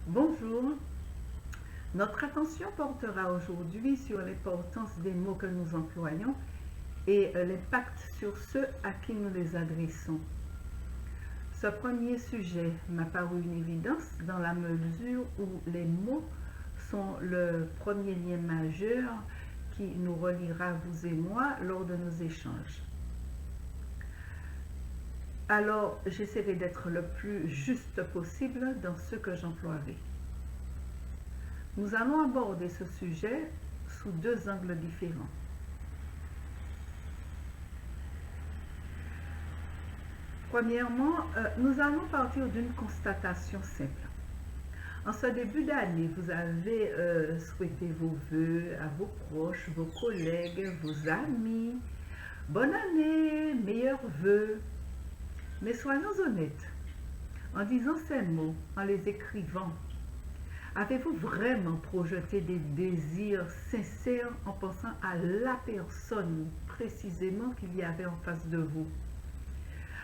Bonjour, notre attention portera aujourd'hui sur l'importance des mots que nous employons et l'impact sur ceux à qui nous les adressons. Ce premier sujet m'a paru une évidence dans la mesure où les mots sont le premier lien majeur qui nous reliera, vous et moi, lors de nos échanges. Alors, j'essaierai d'être le plus juste possible dans ce que j'emploierai. Nous allons aborder ce sujet sous deux angles différents. Premièrement, nous allons partir d'une constatation simple. En ce début d'année, vous avez souhaité vos vœux à vos proches, vos collègues, vos amis. Bonne année, meilleurs vœux. Mais soyons honnêtes, en disant ces mots, en les écrivant, avez-vous vraiment projeté des désirs sincères en pensant à la personne précisément qu'il y avait en face de vous?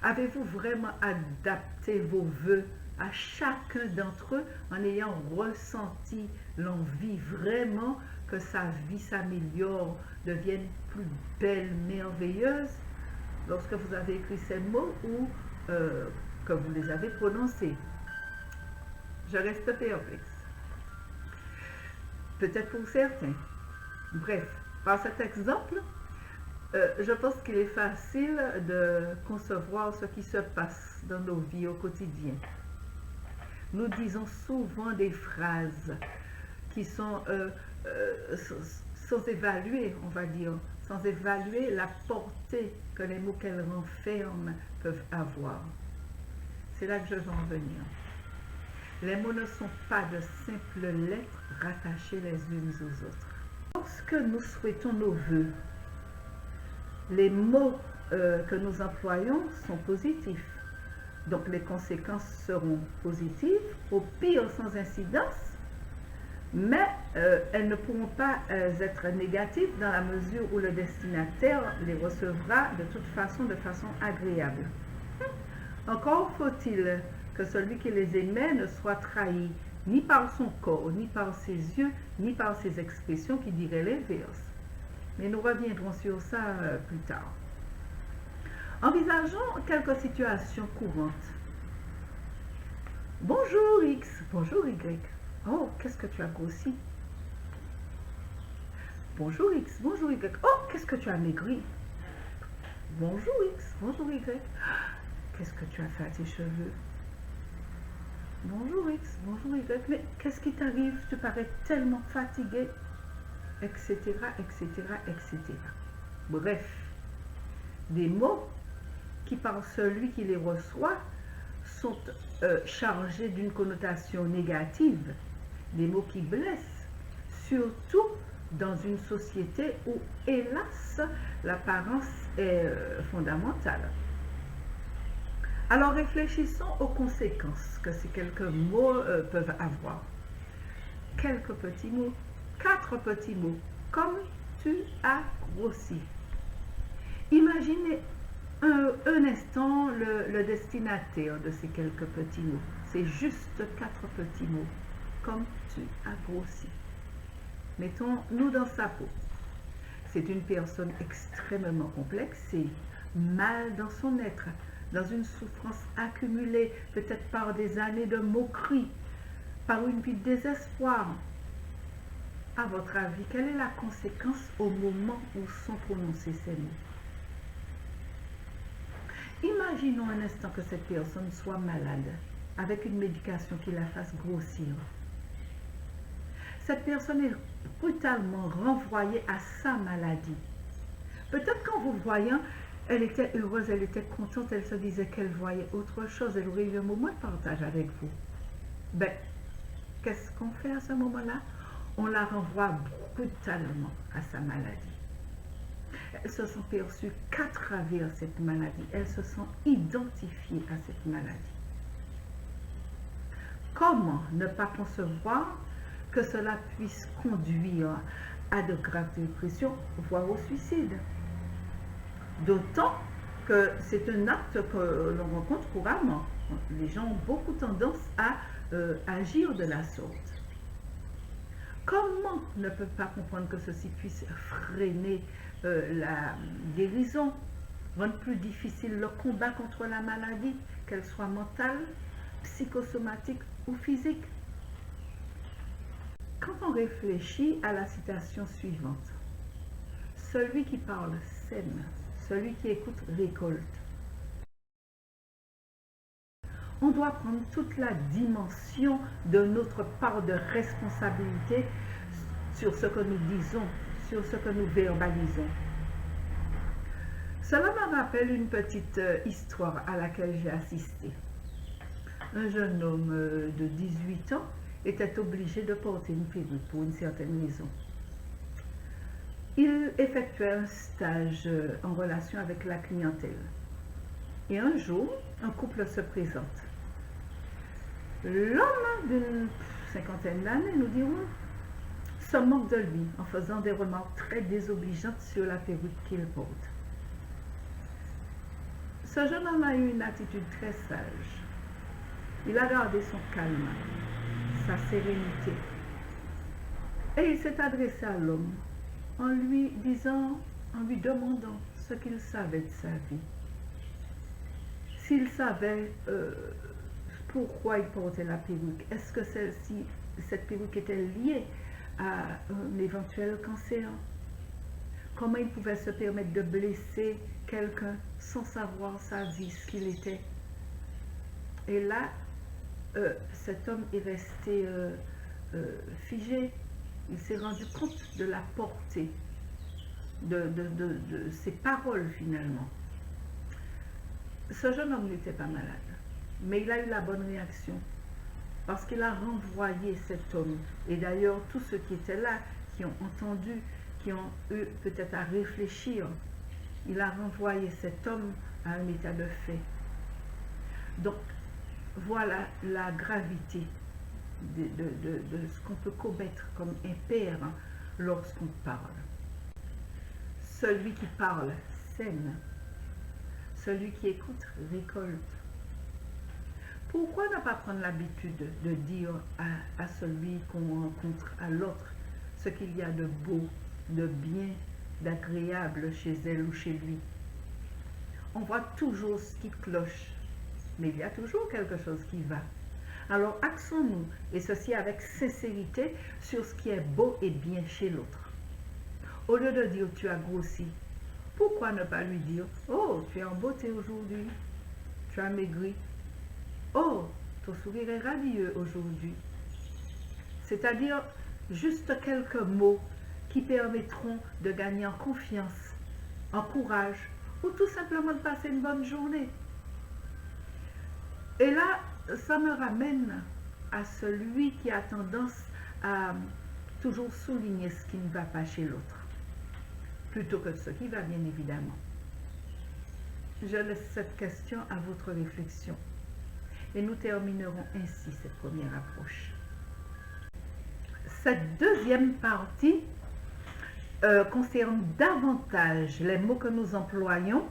Avez-vous vraiment adapté vos vœux à chacun d'entre eux en ayant ressenti l'envie vraiment que sa vie s'améliore, devienne plus belle, merveilleuse, lorsque vous avez écrit ces mots ou que vous les avez prononcés? Je reste perplexe. Peut-être pour certains. Bref, par cet exemple, je pense qu'il est facile de concevoir ce qui se passe dans nos vies au quotidien. Nous disons souvent des phrases qui sont sans évaluer, on va dire, sans évaluer la portée que les mots qu'elles renferment peuvent avoir. C'est là que je veux en venir. Les mots ne sont pas de simples lettres rattachées les unes aux autres. Lorsque nous souhaitons nos vœux, les mots que nous employons sont positifs. Donc les conséquences seront positives, au pire sans incidence, mais elles ne pourront pas être négatives dans la mesure où le destinataire les recevra de toute façon de façon agréable. Encore faut-il que celui qui les émet ne soit trahi ni par son corps, ni par ses yeux, ni par ses expressions qui diraient l'inverse. Mais nous reviendrons sur ça plus tard. Envisageons quelques situations courantes. Bonjour X, bonjour Y. Oh, qu'est-ce que tu as grossi? Bonjour X, bonjour Y. Oh, qu'est-ce que tu as maigri? Bonjour X, bonjour Y. Qu'est-ce que tu as fait à tes cheveux? Bonjour X, bonjour Y. Mais qu'est-ce qui t'arrive? Tu parais tellement fatigué, etc., etc., etc. Bref, des mots qui par celui qui les reçoit sont chargés d'une connotation négative, des mots qui blessent, surtout dans une société où, hélas, l'apparence est fondamentale. Alors réfléchissons aux conséquences que ces quelques mots peuvent avoir. Quelques petits mots, 4 petits mots, comme tu as grossi. Imaginez un instant le destinataire de ces quelques petits mots. C'est juste 4 petits mots, comme tu as grossi. Mettons-nous dans sa peau. C'est une personne extrêmement complexée, mal dans son être, dans une souffrance accumulée, peut-être par des années de moquerie, par une vie de désespoir. À votre avis, quelle est la conséquence au moment où sont prononcés ces mots? Imaginons un instant que cette personne soit malade, avec une médication qui la fasse grossir. Cette personne est brutalement renvoyée à sa maladie. Peut-être qu'en vous voyant, elle était heureuse, elle était contente, elle se disait qu'elle voyait autre chose, elle aurait eu un moment de partage avec vous. Ben, qu'est-ce qu'on fait à ce moment-là? On la renvoie brutalement à sa maladie. Elles se sont perçues qu'à travers cette maladie. Elles se sont identifiées à cette maladie. Comment ne pas concevoir que cela puisse conduire à de graves dépressions, voire au suicide? D'autant que c'est un acte que l'on rencontre couramment. Les gens ont beaucoup tendance à agir de la sorte? Comment ne peut pas comprendre que ceci puisse freiner la guérison, rendre plus difficile le combat contre la maladie, qu'elle soit mentale, psychosomatique ou physique? Quand on réfléchit à la citation suivante, celui qui parle sème, celui qui écoute récolte. On doit prendre toute la dimension de notre part de responsabilité sur ce que nous disons, sur ce que nous verbalisons. Cela me rappelle une petite histoire à laquelle j'ai assisté. Un jeune homme de 18 ans était obligé de porter une perruque pour une certaine raison. Il effectuait un stage en relation avec la clientèle. Et un jour, un couple se présente. L'homme d'une cinquantaine d'années, nous dirons, se moque de lui en faisant des remarques très désobligeantes sur la perruque qu'il porte. Ce jeune homme a eu une attitude très sage. Il a gardé son calme, sa sérénité. Et il s'est adressé à l'homme en lui disant, en lui demandant ce qu'il savait de sa vie. S'il savait pourquoi il portait la perruque, est-ce que cette perruque était liée à un éventuel cancer? Comment il pouvait se permettre de blesser quelqu'un sans savoir sa vie, ce qu'il était? Et là, cet homme est resté figé. Il s'est rendu compte de la portée de ses paroles finalement. Ce jeune homme n'était pas malade, mais il a eu la bonne réaction parce qu'il a renvoyé cet homme. Et d'ailleurs, tous ceux qui étaient là, qui ont entendu, qui ont eu peut-être à réfléchir, il a renvoyé cet homme à un état de fait. Donc, voilà la gravité de ce qu'on peut commettre comme impair lorsqu'on parle. Celui qui parle sème, celui qui écoute récolte. Pourquoi ne pas prendre l'habitude de dire à celui qu'on rencontre, à l'autre, ce qu'il y a de beau, de bien, d'agréable chez elle ou chez lui? On voit toujours ce qui cloche, mais il y a toujours quelque chose qui va. Alors axons-nous, et ceci avec sincérité, sur ce qui est beau et bien chez l'autre. Au lieu de dire tu as grossi, pourquoi ne pas lui dire oh, tu es en beauté aujourd'hui, tu as maigri, oh, ton sourire est radieux aujourd'hui. C'est-à-dire juste quelques mots qui permettront de gagner en confiance, en courage, ou tout simplement de passer une bonne journée. Et là, ça me ramène à celui qui a tendance à toujours souligner ce qui ne va pas chez l'autre, plutôt que ce qui va bien évidemment. Je laisse cette question à votre réflexion et nous terminerons ainsi cette première approche. Cette deuxième partie concerne davantage les mots que nous employons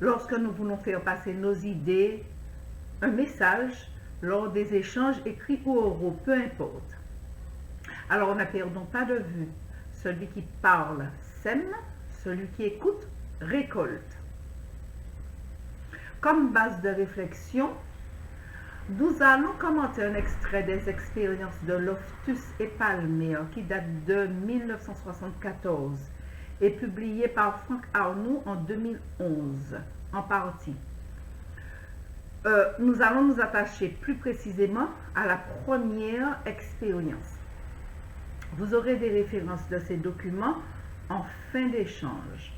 lorsque nous voulons faire passer nos idées, un message, lors des échanges écrits ou oraux, peu importe. Alors, ne perdons pas de vue. Celui qui parle sème, celui qui écoute récolte. Comme base de réflexion, nous allons commenter un extrait des expériences de Loftus et Palmer qui date de 1974 et publié par Frank Arnoux en 2011 en partie. Nous allons nous attacher plus précisément à la première expérience. Vous aurez des références de ces documents en fin d'échange.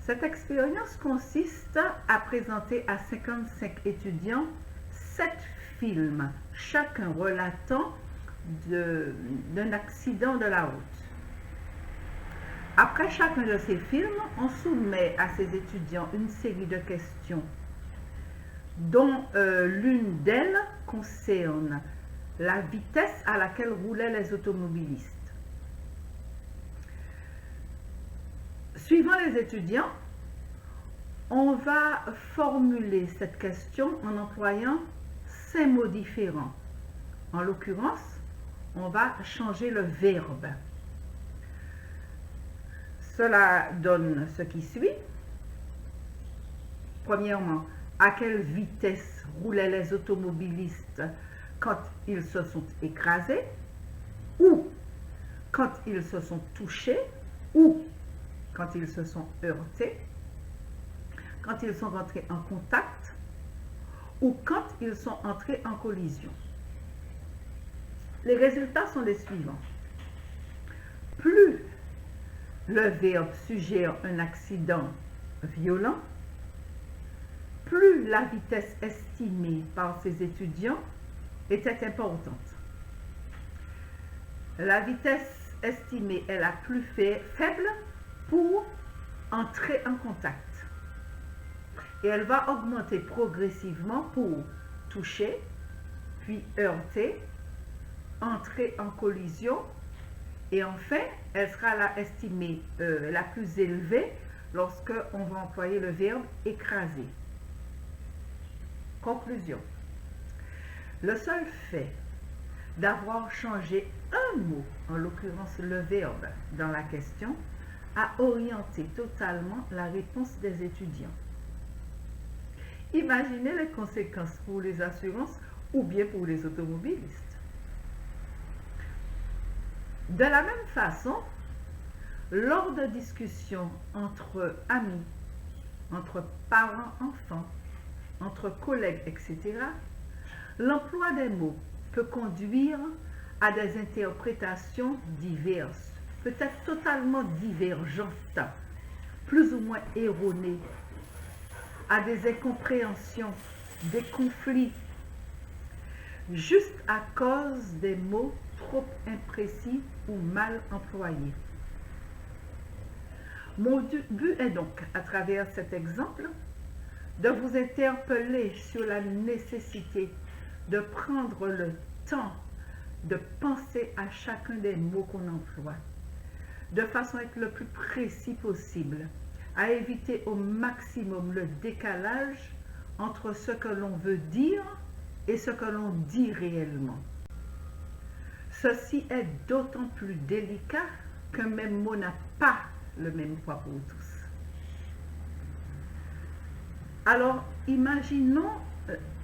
Cette expérience consiste à présenter à 55 étudiants 7 films, chacun relatant d'un accident de la route. Après chacun de ces films, on soumet à ces étudiants une série de questions, dont l'une d'elles concerne la vitesse à laquelle roulaient les automobilistes. Suivant les étudiants, on va formuler cette question en employant 5 mots différents. En l'occurrence, on va changer le verbe. Cela donne ce qui suit. Premièrement, à quelle vitesse roulaient les automobilistes quand ils se sont écrasés, ou quand ils se sont touchés, ou quand ils se sont heurtés, quand ils sont rentrés en contact, ou quand ils sont entrés en collision. Les résultats sont les suivants. Plus le verbe suggère un accident violent, plus la vitesse estimée par ces étudiants était importante. La vitesse estimée est la plus faible pour entrer en contact. Et elle va augmenter progressivement pour toucher, puis heurter, entrer en collision, et enfin, elle sera estimée la plus élevée lorsque on va employer le verbe écraser. Conclusion. Le seul fait d'avoir changé un mot, en l'occurrence le verbe, dans la question, a orienté totalement la réponse des étudiants. Imaginez les conséquences pour les assurances ou bien pour les automobilistes. De la même façon, lors de discussions entre amis, entre parents-enfants, entre collègues, etc., l'emploi des mots peut conduire à des interprétations diverses, peut-être totalement divergentes, plus ou moins erronées, à des incompréhensions, des conflits, juste à cause des mots trop imprécis ou mal employés. Mon but est donc, à travers cet exemple, de vous interpeller sur la nécessité de prendre le temps de penser à chacun des mots qu'on emploie, de façon à être le plus précis possible, à éviter au maximum le décalage entre ce que l'on veut dire et ce que l'on dit réellement. Ceci est d'autant plus délicat qu'un même mot n'a pas le même poids pour tous. Alors, imaginons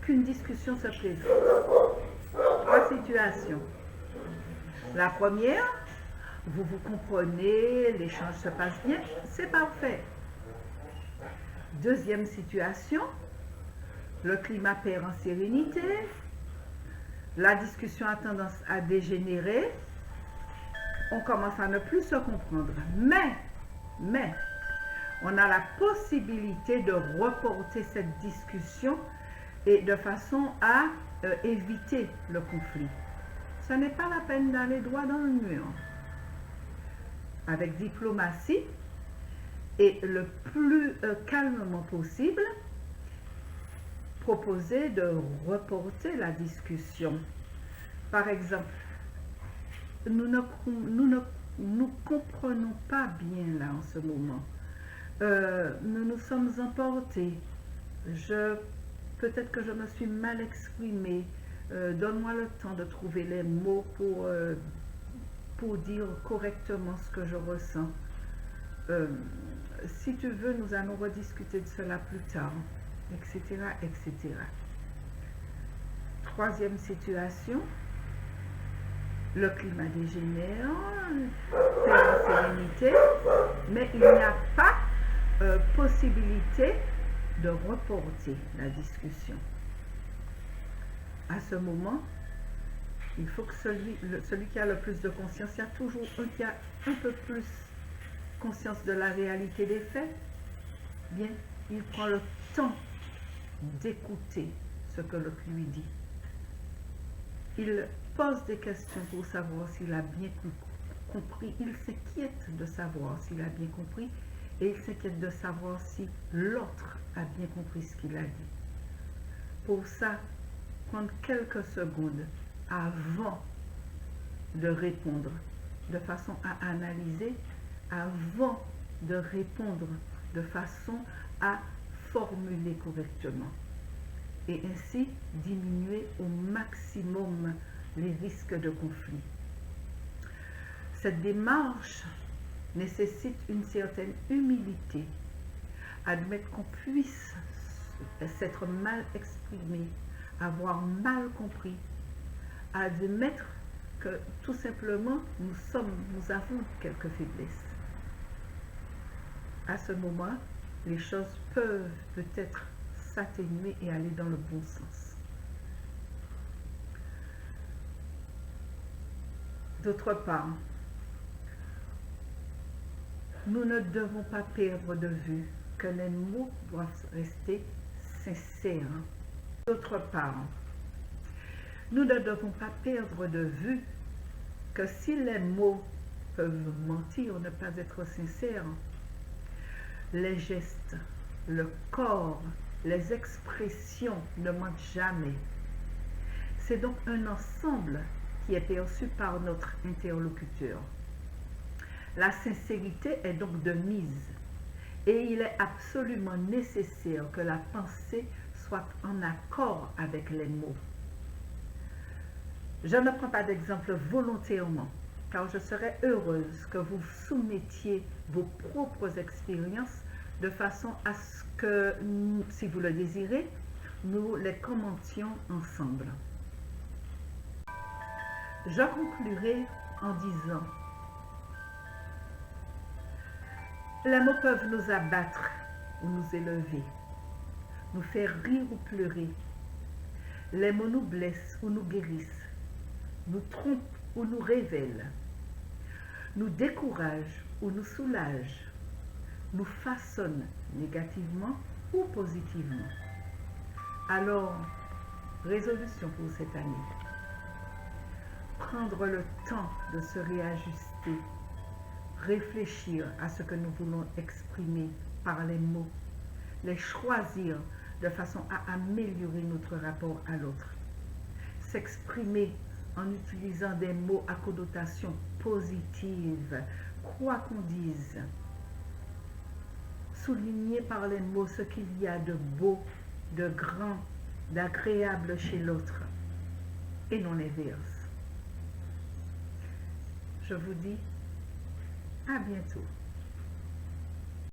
qu'une discussion se présente. 3 situations. La première, vous comprenez, l'échange se passe bien, c'est parfait. Deuxième situation, le climat perd en sérénité, la discussion a tendance à dégénérer, on commence à ne plus se comprendre. Mais, on a la possibilité de reporter cette discussion et de façon à éviter le conflit. Ce n'est pas la peine d'aller droit dans le mur. Avec diplomatie et le plus calmement possible, proposer de reporter la discussion. Par exemple, nous ne comprenons pas bien là en ce moment. Nous nous sommes emportés. Peut-être que je me suis mal exprimée. Donne-moi le temps de trouver les mots pour dire correctement ce que je ressens. Si tu veux, nous allons rediscuter de cela plus tard, etc., etc. Troisième situation, le climat dégénère, perd en sérénité, mais il n'y a pas possibilité de reporter la discussion. À ce moment, il faut que celui qui a le plus de conscience, il y a toujours un qui a un peu plus conscience de la réalité des faits, bien, il prend le temps d'écouter ce que l'autre lui dit. Il pose des questions pour savoir s'il a bien compris. Il s'inquiète de savoir s'il a bien compris et il s'inquiète de savoir si l'autre a bien compris ce qu'il a dit. Pour ça, prendre quelques secondes avant de répondre, de façon à analyser, avant de répondre de façon à formuler correctement. et ainsi diminuer au maximum les risques de conflit. Cette démarche nécessite une certaine humilité, admettre qu'on puisse s'être mal exprimé, avoir mal compris, admettre que tout simplement nous avons quelques faiblesses. À ce moment, les choses peuvent peut-être s'atténuer et aller dans le bon sens. D'autre part, nous ne devons pas perdre de vue que les mots doivent rester sincères. D'autre part, nous ne devons pas perdre de vue que si les mots peuvent mentir, ne pas être sincères, les gestes, le corps, les expressions ne mentent jamais. C'est donc un ensemble qui est perçu par notre interlocuteur. La sincérité est donc de mise et il est absolument nécessaire que la pensée soit en accord avec les mots. Je ne prends pas d'exemple volontairement, car je serais heureuse que vous soumettiez vos propres expériences de façon à ce que, si vous le désirez, nous les commentions ensemble. Je conclurai en disant: les mots peuvent nous abattre ou nous élever, nous faire rire ou pleurer. Les mots nous blessent ou nous guérissent, nous trompent ou nous révèlent, nous découragent ou nous soulagent, nous façonnent négativement ou positivement. Alors, résolution pour cette année: prendre le temps de se réajuster, réfléchir à ce que nous voulons exprimer par les mots, les choisir de façon à améliorer notre rapport à l'autre, s'exprimer en utilisant des mots à connotation positive, quoi qu'on dise, souligner par les mots ce qu'il y a de beau, de grand, d'agréable chez l'autre, et non l'inverse. Je vous dis à bientôt.